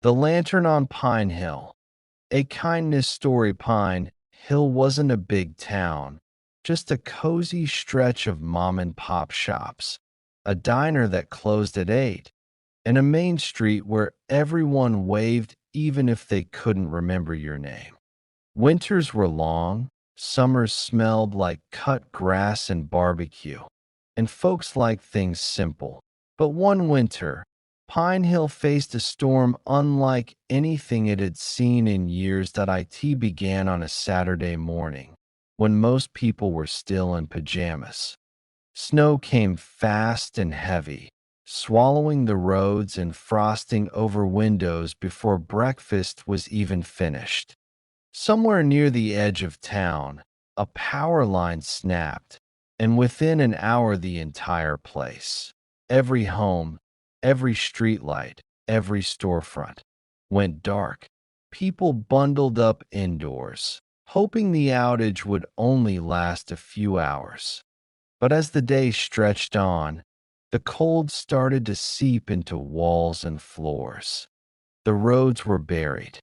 The Lantern on Pine Hill. A kindness story. Pine Hill wasn't a big town, just a cozy stretch of mom and pop shops, a diner that closed at 8, and a main street where everyone waved even if they couldn't remember your name. Winters were long, summers smelled like cut grass and barbecue, and folks liked things simple. But one winter, Pine Hill faced a storm unlike anything it had seen in years. It began on a Saturday morning, when most people were still in pajamas. Snow came fast and heavy, swallowing the roads and frosting over windows before breakfast was even finished. Somewhere near the edge of town, a power line snapped, and within an hour the entire place, every home, every streetlight, every storefront, went dark. People bundled up indoors, hoping the outage would only last a few hours. But as the day stretched on, the cold started to seep into walls and floors. The roads were buried.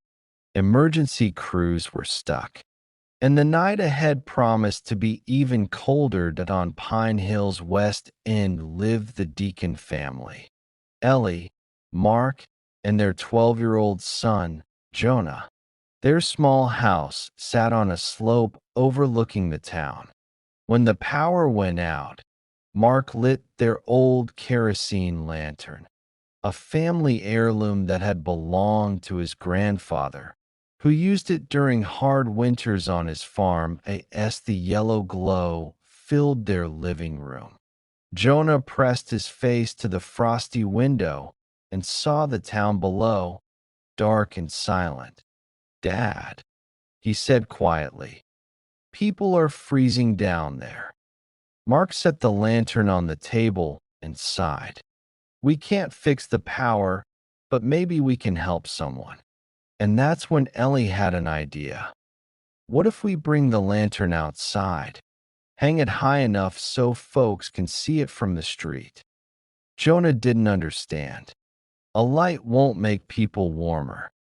Emergency crews were stuck. And the night ahead promised to be even colder. That on Pine Hill's west end lived the Deacon family. Ellie, Mark, and their 12-year-old son, Jonah. Their small house sat on a slope overlooking the town. When the power went out, Mark lit their old kerosene lantern, a family heirloom that had belonged to his grandfather, who used it during hard winters on his farm. As the yellow glow filled their living room, Jonah pressed his face to the frosty window and saw the town below, dark and silent. "Dad," he said quietly, "people are freezing down there." Mark set the lantern on the table and sighed. "We can't fix the power, but maybe we can help someone." And that's when Ellie had an idea. "What if we bring the lantern outside? Hang it high enough so folks can see it from the street." Jonah didn't understand. "A light won't make people warmer."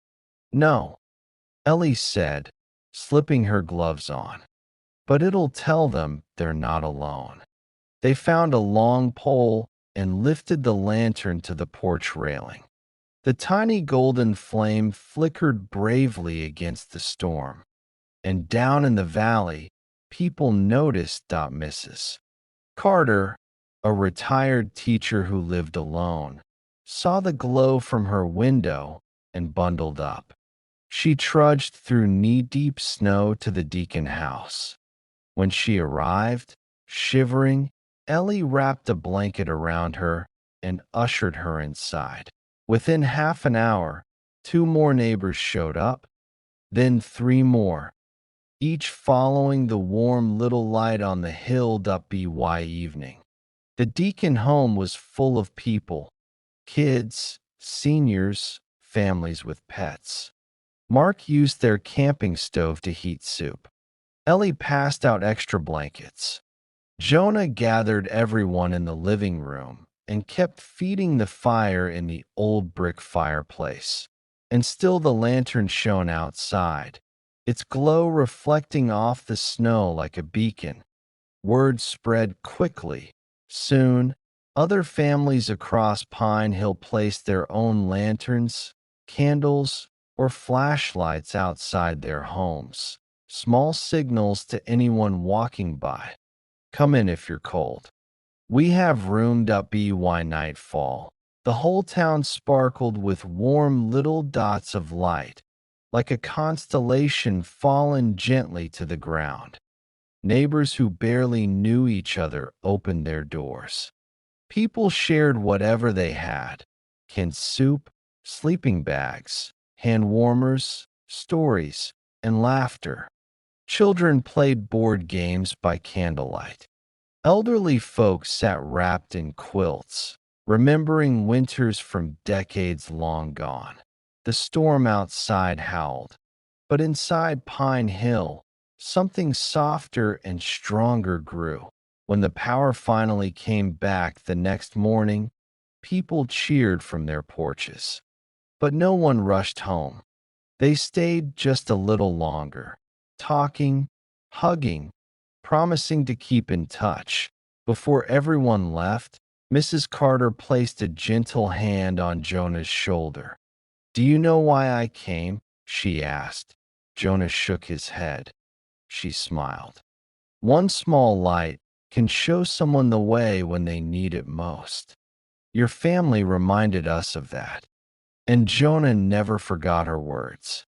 "No," Ellie said, slipping her gloves on. "But it'll tell them they're not alone." They found a long pole and lifted the lantern to the porch railing. The tiny golden flame flickered bravely against the storm. And down in the valley, people noticed. Mrs. Carter, a retired teacher who lived alone, saw the glow from her window and bundled up. She trudged through knee-deep snow to the Deacon house. When she arrived, shivering, Ellie wrapped a blanket around her and ushered her inside. Within half an hour, 2 more neighbors showed up, then 3 more, each following the warm little light on the hill. By evening, the Deacon home was full of people, kids, seniors, families with pets. Mark used their camping stove to heat soup. Ellie passed out extra blankets. Jonah gathered everyone in the living room and kept feeding the fire in the old brick fireplace. And still the lantern shone outside, its glow reflecting off the snow like a beacon. Word spread quickly. Soon, other families across Pine Hill placed their own lanterns, candles, or flashlights outside their homes, small signals to anyone walking by. "Come in if you're cold. We have room." By nightfall, the whole town sparkled with warm little dots of light, like a constellation fallen gently to the ground. Neighbors who barely knew each other opened their doors. People shared whatever they had: canned soup, sleeping bags, hand warmers, stories, and laughter. Children played board games by candlelight. Elderly folks sat wrapped in quilts, remembering winters from decades long gone. The storm outside howled, but inside Pine Hill, something softer and stronger grew. When the power finally came back the next morning, people cheered from their porches. But no one rushed home. They stayed just a little longer, talking, hugging, promising to keep in touch. Before everyone left, Mrs. Carter placed a gentle hand on Jonah's shoulder. "Do you know why I came?" she asked. Jonah shook his head. She smiled. "One small light can show someone the way when they need it most. Your family reminded us of that." And Jonah never forgot her words.